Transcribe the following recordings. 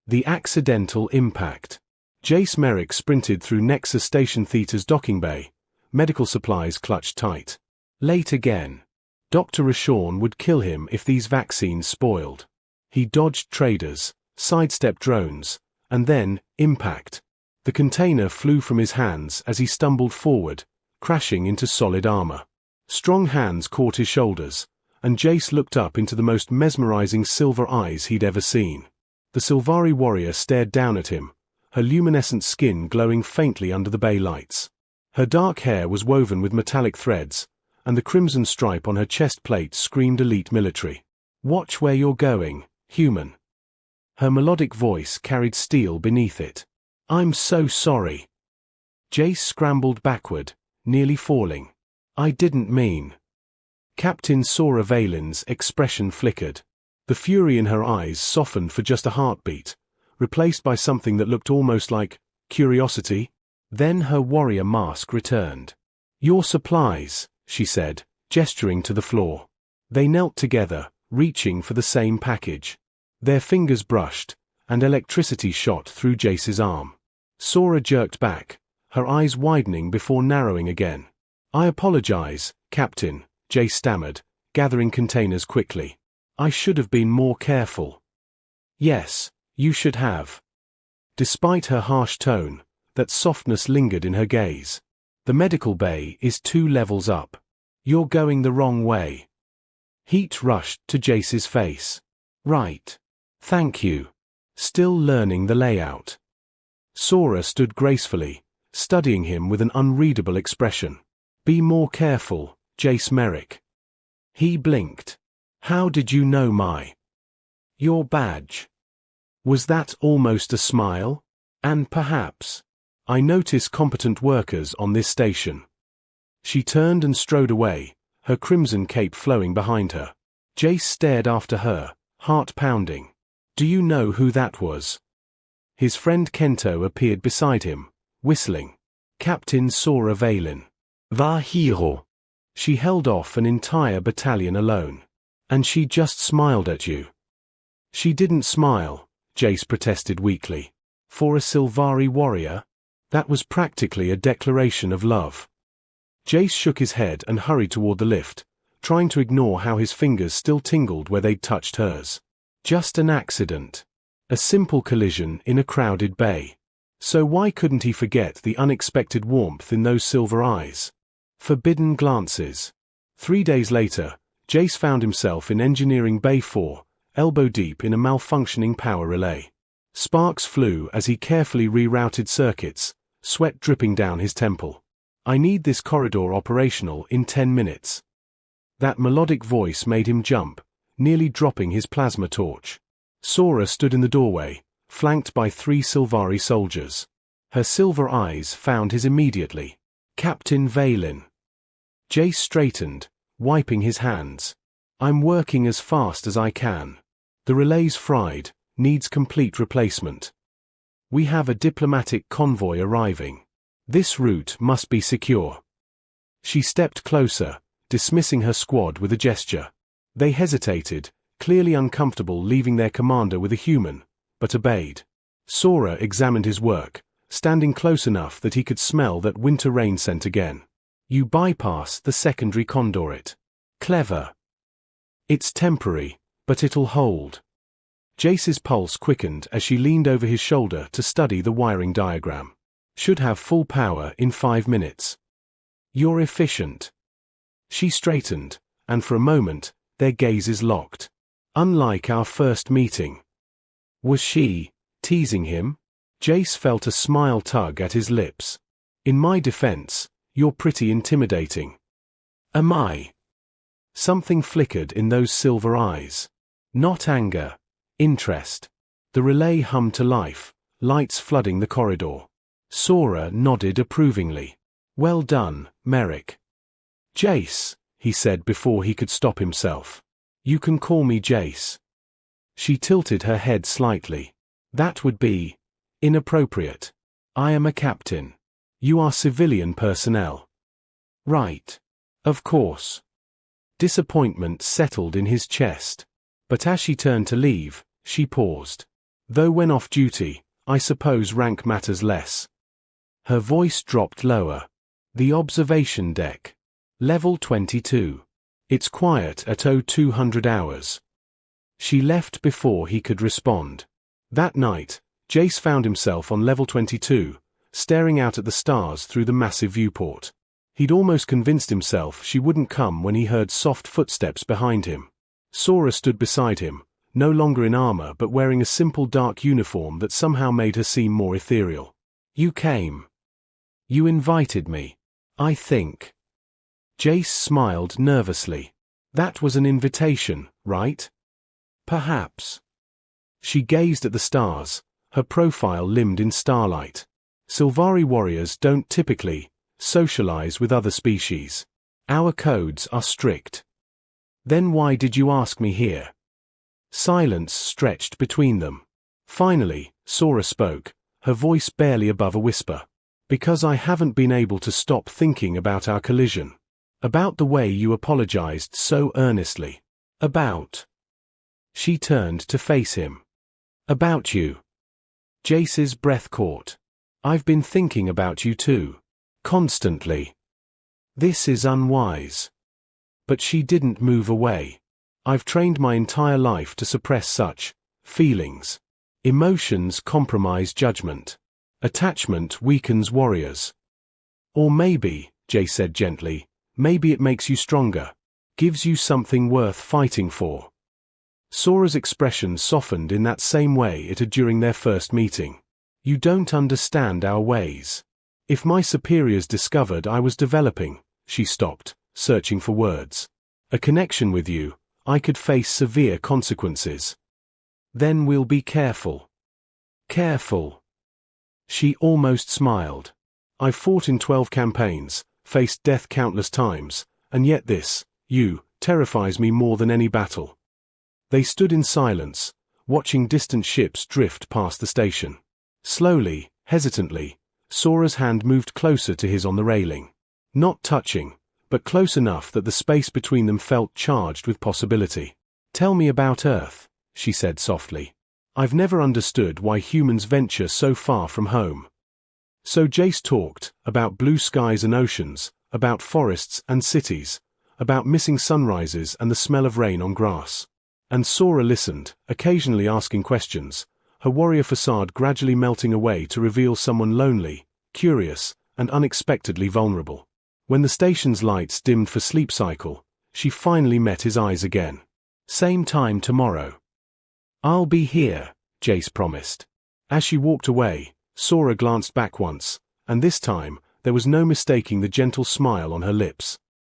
The accidental impact. Jace Merrick sprinted through Nexus Station Theta's docking bay, medical supplies clutched tight. Late again. Dr. Rashawn would kill him if these vaccines spoiled. He dodged traders, sidestepped drones, and then, impact. The container flew from his hands as he stumbled forward, crashing into solid armor. Strong hands caught his shoulders, and Jace looked up into the most mesmerizing silver eyes he'd ever seen. The Sylvari warrior stared down at him, her luminescent skin glowing faintly under the bay lights. Her dark hair was woven with metallic threads, and the crimson stripe on her chest plate screamed elite military. "Watch where you're going, human." Her melodic voice carried steel beneath it. "I'm so sorry." Jace scrambled backward, nearly falling. "I didn't mean." Captain Sora Valen's expression flickered. The fury in her eyes softened for just a heartbeat, replaced by something that looked almost like curiosity. Then her warrior mask returned. "Your supplies," she said, gesturing to the floor. They knelt together, reaching for the same package. Their fingers brushed, and electricity shot through Jace's arm. Sora jerked back, her eyes widening before narrowing again. "I apologize, Captain," Jace stammered, gathering containers quickly. "I should have been more careful." "Yes, you should have." Despite her harsh tone, that softness lingered in her gaze. "The medical bay is 2 levels up. You're going the wrong way." Heat rushed to Jace's face. "Right. Thank you. Still learning the layout." Sora stood gracefully, studying him with an unreadable expression. "Be more careful, Jace Merrick." He blinked. "How did you know your badge?" Was that almost a smile? "And perhaps, I notice competent workers on this station." She turned and strode away, her crimson cape flowing behind her. Jace stared after her, heart pounding. "Do you know who that was?" His friend Kento appeared beside him, whistling. "Captain Sora Valen. Va hero." "She held off an entire battalion alone. And she just smiled at you." "She didn't smile," Jace protested weakly. "For a Sylvari warrior? That was practically a declaration of love." Jace shook his head and hurried toward the lift, trying to ignore how his fingers still tingled where they'd touched hers. Just an accident. A simple collision in a crowded bay. So why couldn't he forget the unexpected warmth in those silver eyes? Forbidden glances. 3 days later, Jace found himself in Engineering Bay 4, elbow deep in a malfunctioning power relay. Sparks flew as he carefully rerouted circuits, sweat dripping down his temple. "I need this corridor operational in 10 minutes. That melodic voice made him jump, nearly dropping his plasma torch. Sora stood in the doorway, flanked by 3 Sylvari soldiers. Her silver eyes found his immediately. "Captain Valen." Jace straightened, wiping his hands. "I'm working as fast as I can. The relay's fried, needs complete replacement. We have a diplomatic convoy arriving. This route must be secure." She stepped closer, dismissing her squad with a gesture. They hesitated, clearly uncomfortable leaving their commander with a human, but obeyed. Sora examined his work, standing close enough that he could smell that winter rain scent again. "You bypass the secondary conduit. Clever. It's temporary, but it'll hold." Jace's pulse quickened as she leaned over his shoulder to study the wiring diagram. "Should have full power in 5 minutes. You're efficient." She straightened, and for a moment, their gazes locked. Unlike our first meeting. Was she teasing him? Jace felt a smile tug at his lips. "In my defense, you're pretty intimidating." "Am I?" Something flickered in those silver eyes. Not anger. Interest. The relay hummed to life, lights flooding the corridor. Sora nodded approvingly. "Well done, Merrick." "Jace," he said before he could stop himself. "You can call me Jace." She tilted her head slightly. "That would be inappropriate. I am a captain. You are civilian personnel." "Right. Of course." Disappointment settled in his chest. But as she turned to leave, she paused. Though when off duty, I suppose rank matters less. Her voice dropped lower. The observation deck. Level 22. It's quiet at 0200 hours. She left before he could respond. That night, Jace found himself on level 22, staring out at the stars through the massive viewport. He'd almost convinced himself she wouldn't come when he heard soft footsteps behind him. Sora stood beside him, no longer in armor but wearing a simple dark uniform that somehow made her seem more ethereal. You came. You invited me. I think. Jace smiled nervously. That was an invitation, right? Perhaps. She gazed at the stars, her profile limned in starlight. Sylvari warriors don't typically socialize with other species. Our codes are strict. Then why did you ask me here? Silence stretched between them. Finally, Sora spoke, her voice barely above a whisper. Because I haven't been able to stop thinking about our collision. About the way you apologized so earnestly. About. She turned to face him. About you. Jace's breath caught. I've been thinking about you too. Constantly. This is unwise. But she didn't move away. I've trained my entire life to suppress such feelings. Emotions compromise judgment. Attachment weakens warriors. Or maybe, Jace said gently, maybe it makes you stronger. Gives you something worth fighting for. Sora's expression softened in that same way it had during their first meeting. You don't understand our ways. If my superiors discovered I was developing, she stopped, searching for words. A connection with you, I could face severe consequences. Then we'll be careful. Careful. She almost smiled. I've fought in 12 campaigns, faced death countless times, and yet this, you, terrifies me more than any battle. They stood in silence, watching distant ships drift past the station. Slowly, hesitantly, Sora's hand moved closer to his on the railing. Not touching, but close enough that the space between them felt charged with possibility. Tell me about Earth, she said softly. I've never understood why humans venture so far from home. So Jace talked, about blue skies and oceans, about forests and cities, about missing sunrises and the smell of rain on grass. And Sora listened, occasionally asking questions, her warrior facade gradually melting away to reveal someone lonely, curious, and unexpectedly vulnerable. When the station's lights dimmed for sleep cycle, she finally met his eyes again. Same time tomorrow. I'll be here, Jace promised. As she walked away, Sora glanced back once, and this time, there was no mistaking the gentle smile on her lips.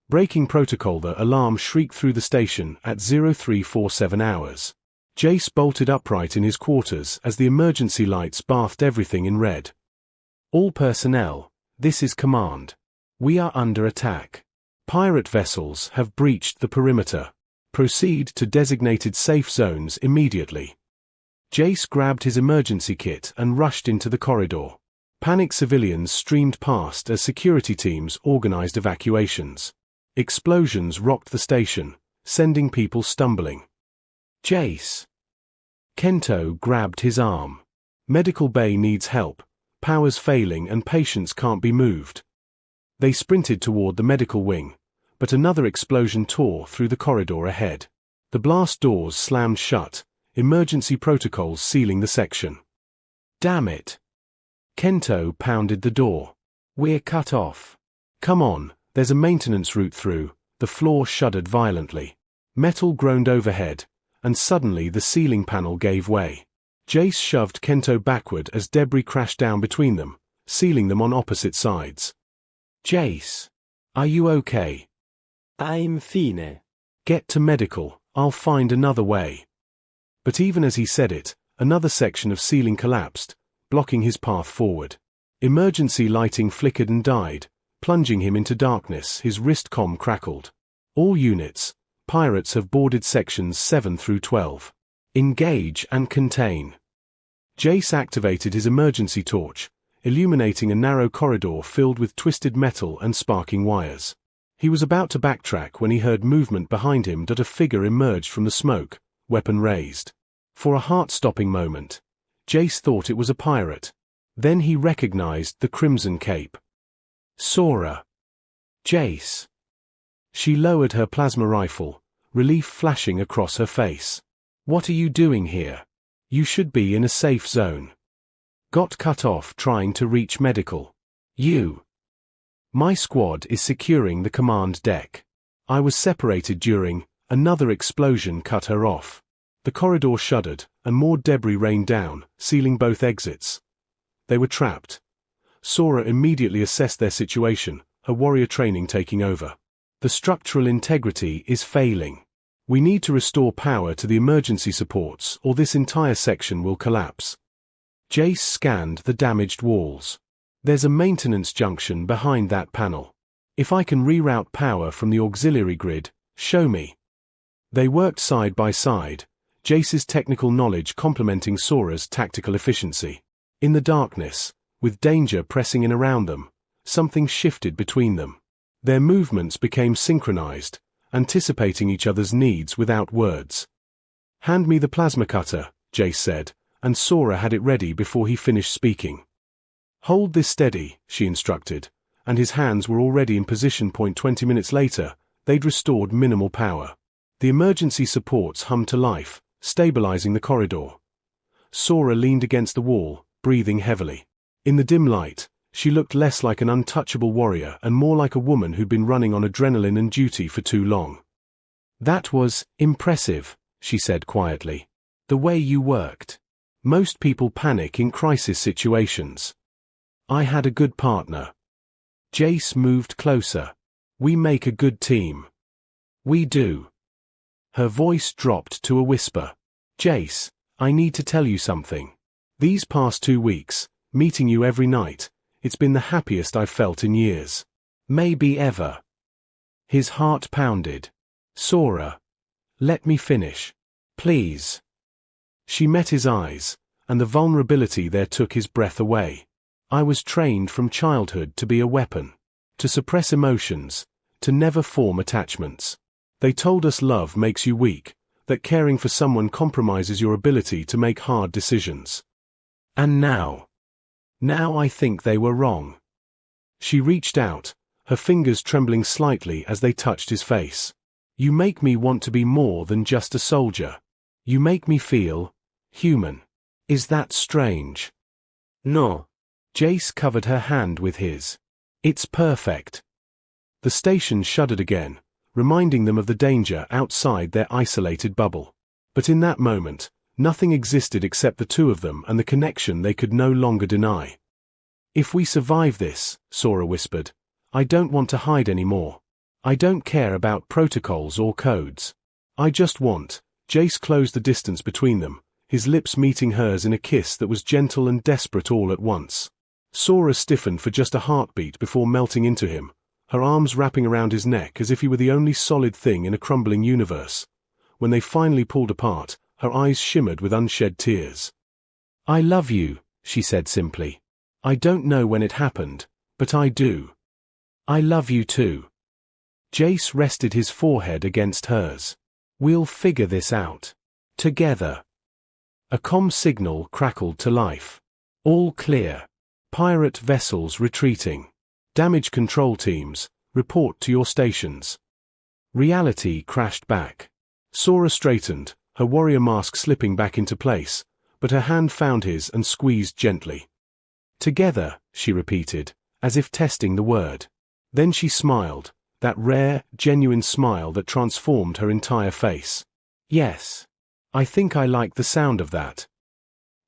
Breaking protocol, the alarm shrieked through the station at 0347 hours. Jace bolted upright in his quarters as the emergency lights bathed everything in red. All personnel, this is command. We are under attack. Pirate vessels have breached the perimeter. Proceed to designated safe zones immediately. Jace grabbed his emergency kit and rushed into the corridor. Panicked civilians streamed past as security teams organized evacuations. Explosions rocked the station, sending people stumbling. Jace. Kento grabbed his arm. Medical bay needs help, powers failing and patients can't be moved. They sprinted toward the medical wing, but another explosion tore through the corridor ahead. The blast doors slammed shut, emergency protocols sealing the section. Damn it. Kento pounded the door. We're cut off. Come on, there's a maintenance route through. The floor shuddered violently. Metal groaned overhead, and suddenly the ceiling panel gave way. Jace shoved Kento backward as debris crashed down between them, sealing them on opposite sides. Jace. Are you okay? I'm fine. Get to medical, I'll find another way. But even as he said it, another section of ceiling collapsed, blocking his path forward. Emergency lighting flickered and died, plunging him into darkness. His wrist comm crackled. All units, pirates have boarded sections 7 through 12. Engage and contain. Jace activated his emergency torch, illuminating a narrow corridor filled with twisted metal and sparking wires. He was about to backtrack when he heard movement behind him. A figure emerged from the smoke, weapon raised. For a heart-stopping moment, Jace thought it was a pirate. Then he recognized the crimson cape. Sora. Jace. She lowered her plasma rifle, relief flashing across her face. What are you doing here? You should be in a safe zone. Got cut off trying to reach medical. You. My squad is securing the command deck. I was separated during, another explosion cut her off. The corridor shuddered, and more debris rained down, sealing both exits. They were trapped. Sora immediately assessed their situation, her warrior training taking over. The structural integrity is failing. We need to restore power to the emergency supports or this entire section will collapse. Jace scanned the damaged walls. There's a maintenance junction behind that panel. If I can reroute power from the auxiliary grid, show me. They worked side by side, Jace's technical knowledge complementing Sora's tactical efficiency. In the darkness, with danger pressing in around them, something shifted between them. Their movements became synchronized, anticipating each other's needs without words. Hand me the plasma cutter, Jace said, and Sora had it ready before he finished speaking. Hold this steady, she instructed, and his hands were already in position. 20 minutes later, they'd restored minimal power. The emergency supports hummed to life, stabilizing the corridor. Sora leaned against the wall, breathing heavily. In the dim light, she looked less like an untouchable warrior and more like a woman who'd been running on adrenaline and duty for too long. That was impressive, she said quietly. The way you worked. Most people panic in crisis situations. I had a good partner. Jace moved closer. We make a good team. We do. Her voice dropped to a whisper. Jace, I need to tell you something. These past 2 weeks, meeting you every night, it's been the happiest I've felt in years. Maybe ever. His heart pounded. Sora. Let me finish. Please. She met his eyes, and the vulnerability there took his breath away. I was trained from childhood to be a weapon. To suppress emotions, to never form attachments. They told us love makes you weak, that caring for someone compromises your ability to make hard decisions. And now I think they were wrong. She reached out, her fingers trembling slightly as they touched his face. You make me want to be more than just a soldier. You make me feel human. Is that strange? No. Jace covered her hand with his. It's perfect. The station shuddered again, reminding them of the danger outside their isolated bubble. But in that moment, nothing existed except the two of them and the connection they could no longer deny. If we survive this, Sora whispered, I don't want to hide anymore. I don't care about protocols or codes. I just want. Jace closed the distance between them, his lips meeting hers in a kiss that was gentle and desperate all at once. Sora stiffened for just a heartbeat before melting into him, her arms wrapping around his neck as if he were the only solid thing in a crumbling universe. When they finally pulled apart, her eyes shimmered with unshed tears. I love you, she said simply. I don't know when it happened, but I do. I love you too. Jace rested his forehead against hers. We'll figure this out. Together. A comm signal crackled to life. All clear. Pirate vessels retreating. Damage control teams, report to your stations. Reality crashed back. Sora straightened, her warrior mask slipping back into place, but her hand found his and squeezed gently. Together, she repeated, as if testing the word. Then she smiled, that rare, genuine smile that transformed her entire face. Yes. I think I like the sound of that.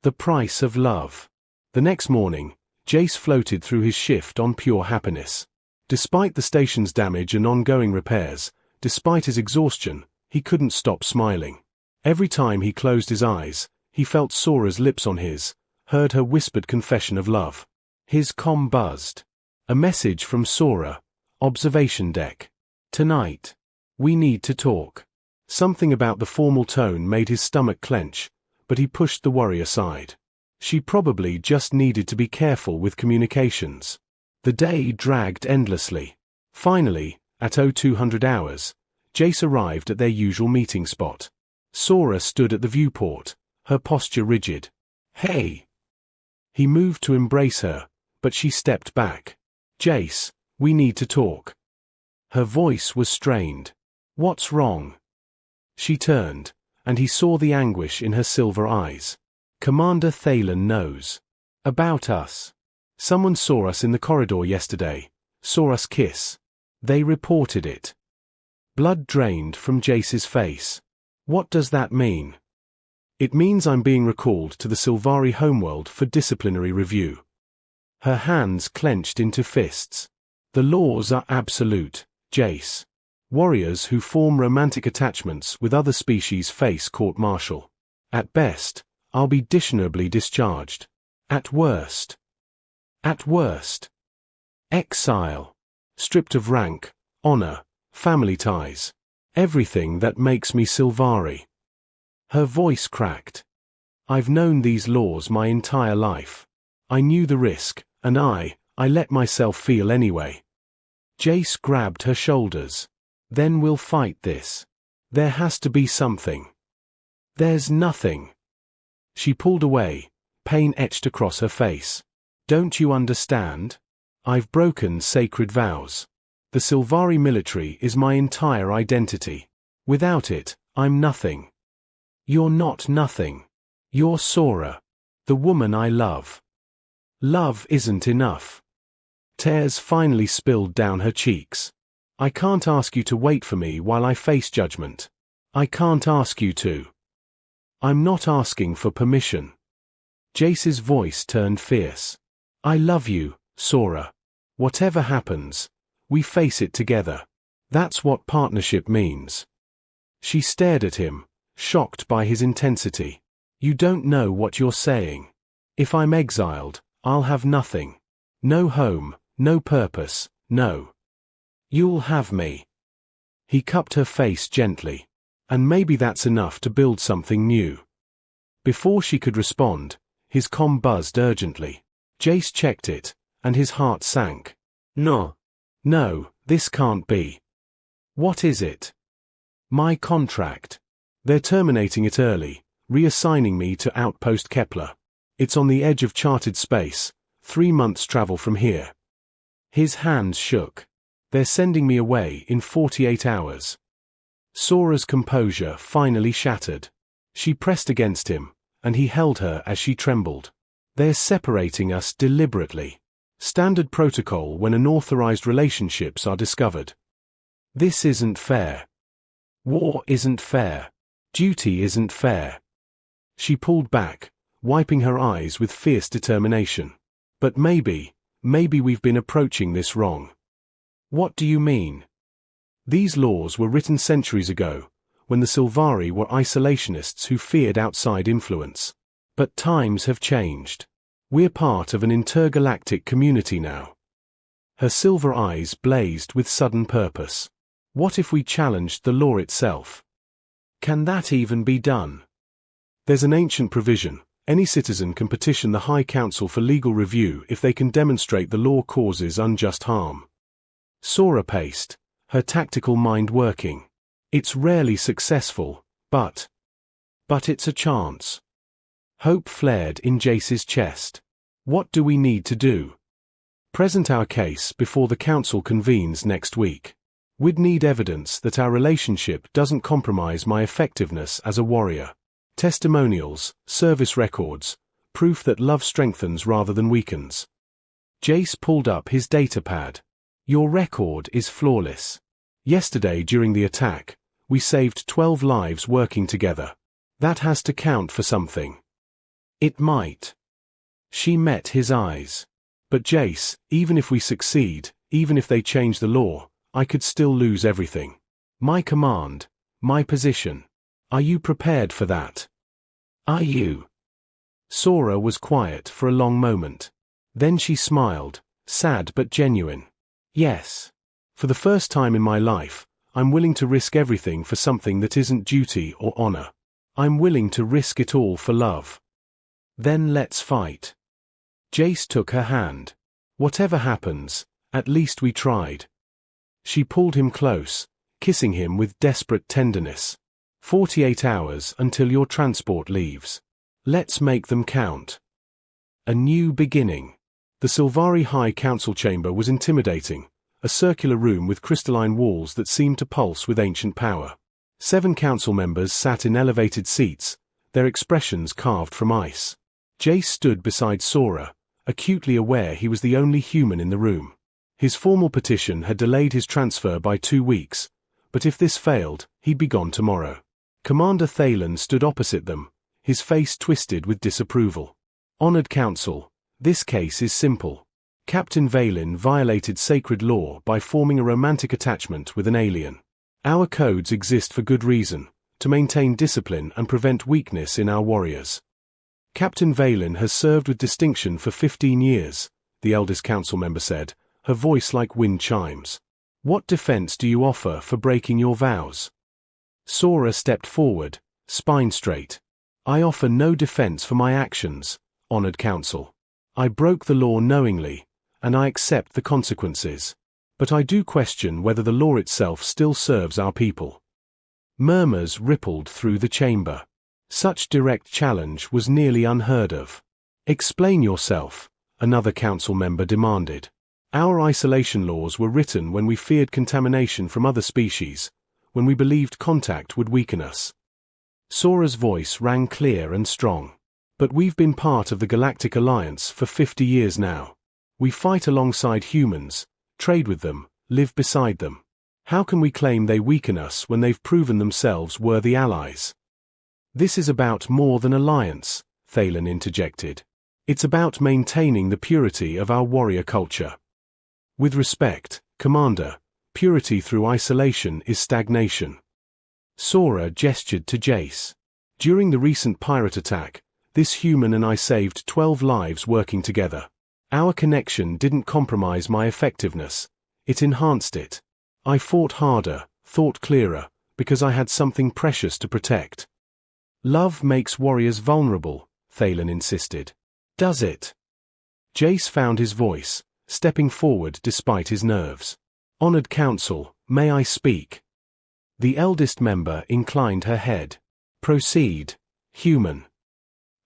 The price of love. The next morning, Jace floated through his shift on pure happiness. Despite the station's damage and ongoing repairs, despite his exhaustion, he couldn't stop smiling. Every time he closed his eyes, he felt Sora's lips on his, heard her whispered confession of love. His comm buzzed. A message from Sora. Observation deck. Tonight. We need to talk. Something about the formal tone made his stomach clench, but he pushed the worry aside. She probably just needed to be careful with communications. The day dragged endlessly. Finally, at 0200 hours, Jace arrived at their usual meeting spot. Sora stood at the viewport, her posture rigid. Hey! He moved to embrace her, but she stepped back. Jace, we need to talk. Her voice was strained. What's wrong? She turned, and he saw the anguish in her silver eyes. Commander Thalen knows. About us. Someone saw us in the corridor yesterday, saw us kiss. They reported it. Blood drained from Jace's face. What does that mean? It means I'm being recalled to the Sylvari homeworld for disciplinary review. Her hands clenched into fists. The laws are absolute, Jace. Warriors who form romantic attachments with other species face court-martial. At best, I'll be dishonorably discharged. At worst. Exile. Stripped of rank, honor, family ties. Everything that makes me Sylvari. Her voice cracked. I've known these laws my entire life. I knew the risk, and I let myself feel anyway. Jace grabbed her shoulders. Then we'll fight this. There has to be something. There's nothing. She pulled away, pain etched across her face. Don't you understand? I've broken sacred vows. The Sylvari military is my entire identity. Without it, I'm nothing. You're not nothing. You're Sora. The woman I love. Love isn't enough. Tears finally spilled down her cheeks. I can't ask you to wait for me while I face judgment. I can't ask you to. I'm not asking for permission. Jace's voice turned fierce. I love you, Sora. Whatever happens, we face it together. That's what partnership means. She stared at him, shocked by his intensity. You don't know what you're saying. If I'm exiled, I'll have nothing. No home, no purpose, no. You'll have me. He cupped her face gently. And maybe that's enough to build something new. Before she could respond, his comm buzzed urgently. Jace checked it, and his heart sank. No, this can't be. What is it? My contract. They're terminating it early, reassigning me to Outpost Kepler. It's on the edge of charted space, 3 months' travel from here. His hands shook. They're sending me away in 48 hours. Sora's composure finally shattered. She pressed against him, and he held her as she trembled. They're separating us deliberately. Standard protocol when unauthorized relationships are discovered. This isn't fair. War isn't fair. Duty isn't fair. She pulled back, wiping her eyes with fierce determination. But maybe we've been approaching this wrong. What do you mean? These laws were written centuries ago, when the Sylvari were isolationists who feared outside influence. But times have changed. We're part of an intergalactic community now. Her silver eyes blazed with sudden purpose. What if we challenged the law itself? Can that even be done? There's an ancient provision. Any citizen can petition the High Council for legal review if they can demonstrate the law causes unjust harm. Sora paced, her tactical mind working. It's rarely successful, but it's a chance. Hope flared in Jace's chest. What do we need to do? Present our case before the council convenes next week. We'd need evidence that our relationship doesn't compromise my effectiveness as a warrior. Testimonials, service records, proof that love strengthens rather than weakens. Jace pulled up his datapad. Your record is flawless. Yesterday during the attack, we saved 12 lives working together. That has to count for something. It might. She met his eyes. But Jace, even if we succeed, even if they change the law, I could still lose everything. My command, my position. Are you prepared for that? Are you? Sora was quiet for a long moment. Then she smiled, sad but genuine. Yes. For the first time in my life, I'm willing to risk everything for something that isn't duty or honor. I'm willing to risk it all for love. Then let's fight. Jace took her hand. Whatever happens, at least we tried. She pulled him close, kissing him with desperate tenderness. 48 hours until your transport leaves. Let's make them count. A new beginning. The Sylvari High Council chamber was intimidating, a circular room with crystalline walls that seemed to pulse with ancient power. 7 council members sat in elevated seats, their expressions carved from ice. Jace stood beside Sora, acutely aware he was the only human in the room. His formal petition had delayed his transfer by 2 weeks, but if this failed, he'd be gone tomorrow. Commander Thalen stood opposite them, his face twisted with disapproval. Honored Council, this case is simple. Captain Valen violated sacred law by forming a romantic attachment with an alien. Our codes exist for good reason, to maintain discipline and prevent weakness in our warriors. Captain Valen has served with distinction for 15 years, the eldest council member said, her voice like wind chimes. What defense do you offer for breaking your vows? Sora stepped forward, spine straight. I offer no defense for my actions, honored council. I broke the law knowingly, and I accept the consequences. But I do question whether the law itself still serves our people. Murmurs rippled through the chamber. Such direct challenge was nearly unheard of. Explain yourself, another council member demanded. Our isolation laws were written when we feared contamination from other species, when we believed contact would weaken us. Sora's voice rang clear and strong. But we've been part of the Galactic Alliance for 50 years now. We fight alongside humans, trade with them, live beside them. How can we claim they weaken us when they've proven themselves worthy allies? This is about more than alliance, Thalen interjected. It's about maintaining the purity of our warrior culture. With respect, Commander, purity through isolation is stagnation. Sora gestured to Jace. During the recent pirate attack, this human and I saved 12 lives working together. Our connection didn't compromise my effectiveness, it enhanced it. I fought harder, thought clearer, because I had something precious to protect. Love makes warriors vulnerable, Thalen insisted. Does it? Jace found his voice, stepping forward despite his nerves. Honored Council, may I speak? The eldest member inclined her head. Proceed, human.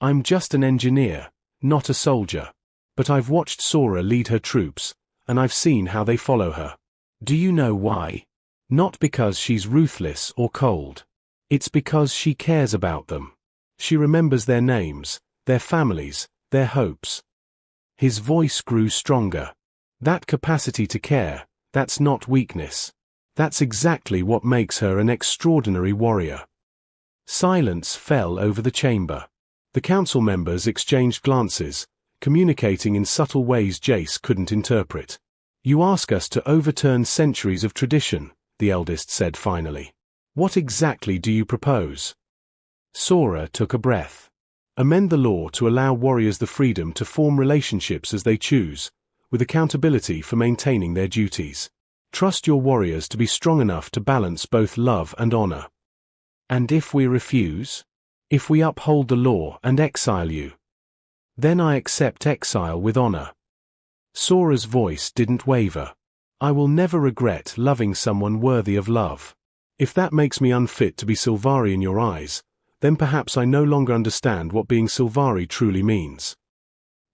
I'm just an engineer, not a soldier. But I've watched Sora lead her troops, and I've seen how they follow her. Do you know why? Not because she's ruthless or cold. It's because she cares about them. She remembers their names, their families, their hopes. His voice grew stronger. That capacity to care, that's not weakness. That's exactly what makes her an extraordinary warrior. Silence fell over the chamber. The council members exchanged glances, communicating in subtle ways Jace couldn't interpret. You ask us to overturn centuries of tradition, the eldest said finally. What exactly do you propose? Sora took a breath. Amend the law to allow warriors the freedom to form relationships as they choose, with accountability for maintaining their duties. Trust your warriors to be strong enough to balance both love and honor. And if we refuse? If we uphold the law and exile you? Then I accept exile with honor. Sora's voice didn't waver. I will never regret loving someone worthy of love. If that makes me unfit to be Sylvari in your eyes, then perhaps I no longer understand what being Sylvari truly means.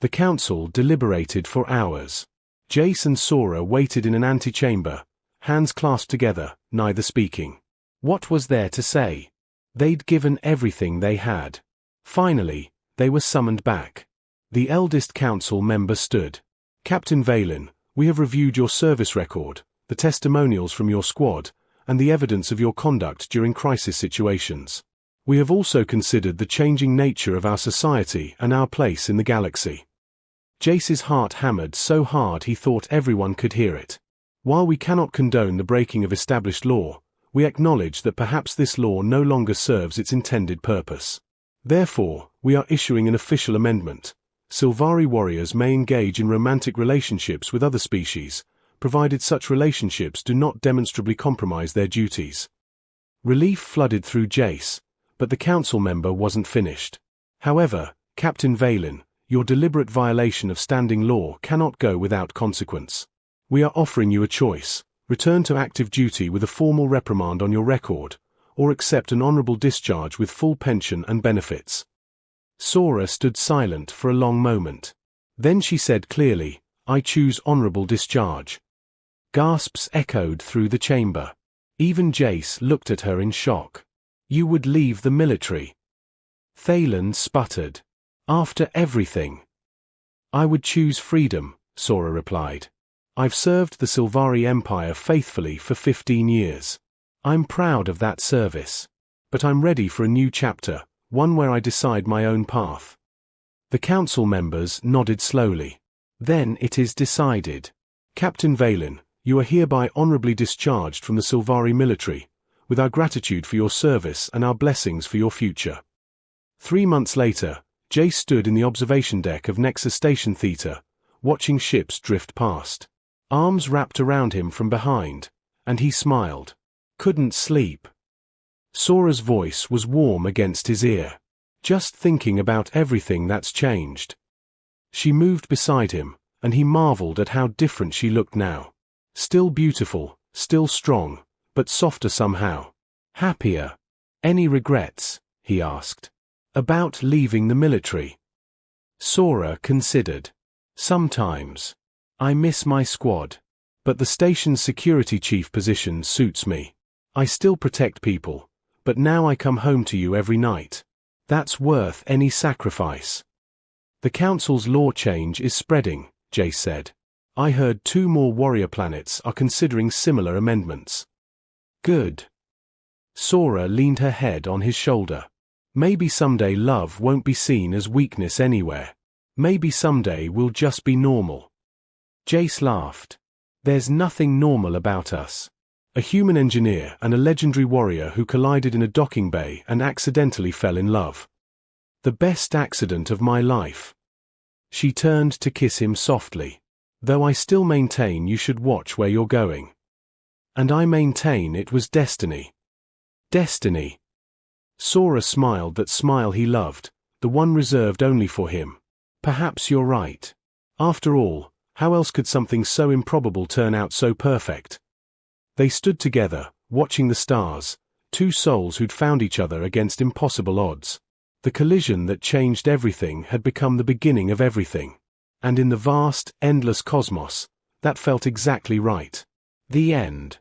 The council deliberated for hours. Jace and Sora waited in an antechamber, hands clasped together, neither speaking. What was there to say? They'd given everything they had. Finally, they were summoned back. The eldest council member stood. Captain Valen, we have reviewed your service record, the testimonials from your squad, and the evidence of your conduct during crisis situations. We have also considered the changing nature of our society and our place in the galaxy. Jace's heart hammered so hard he thought everyone could hear it. While we cannot condone the breaking of established law, we acknowledge that perhaps this law no longer serves its intended purpose. Therefore, we are issuing an official amendment. Sylvari warriors may engage in romantic relationships with other species, provided such relationships do not demonstrably compromise their duties. Relief flooded through Jace, but the council member wasn't finished. However, Captain Valen, your deliberate violation of standing law cannot go without consequence. We are offering you a choice: return to active duty with a formal reprimand on your record, or accept an honorable discharge with full pension and benefits. Sora stood silent for a long moment. Then she said clearly, "I choose honorable discharge." Gasps echoed through the chamber. Even Jace looked at her in shock. "You would leave the military?" Thalen sputtered. "After everything?" "I would choose freedom," Sora replied. "I've served the Silvari Empire faithfully for 15 years. I'm proud of that service. But I'm ready for a new chapter, one where I decide my own path." The council members nodded slowly. "Then it is decided. Captain Valen, you are hereby honorably discharged from the Silvari military, with our gratitude for your service and our blessings for your future." 3 months later, Jace stood in the observation deck of Nexus Station Theta, watching ships drift past. Arms wrapped around him from behind, and he smiled. "Couldn't sleep." Sora's voice was warm against his ear. "Just thinking about everything that's changed." She moved beside him, and he marveled at how different she looked now. Still beautiful, still strong, but softer somehow. Happier. "Any regrets?" he asked. "About leaving the military?" Sora considered. "Sometimes. I miss my squad. But the station's security chief position suits me. I still protect people, but now I come home to you every night. That's worth any sacrifice." "The Council's law change is spreading," Jace said. "I heard 2 more warrior planets are considering similar amendments." "Good." Sora leaned her head on his shoulder. "Maybe someday love won't be seen as weakness anywhere. Maybe someday we'll just be normal." Jace laughed. "There's nothing normal about us. A human engineer and a legendary warrior who collided in a docking bay and accidentally fell in love. The best accident of my life." She turned to kiss him softly. "Though I still maintain you should watch where you're going." "And I maintain it was destiny." "Destiny." Sora smiled that smile he loved, the one reserved only for him. "Perhaps you're right. After all, how else could something so improbable turn out so perfect?" They stood together, watching the stars, 2 souls who'd found each other against impossible odds. The collision that changed everything had become the beginning of everything. And in the vast, endless cosmos, that felt exactly right. The end.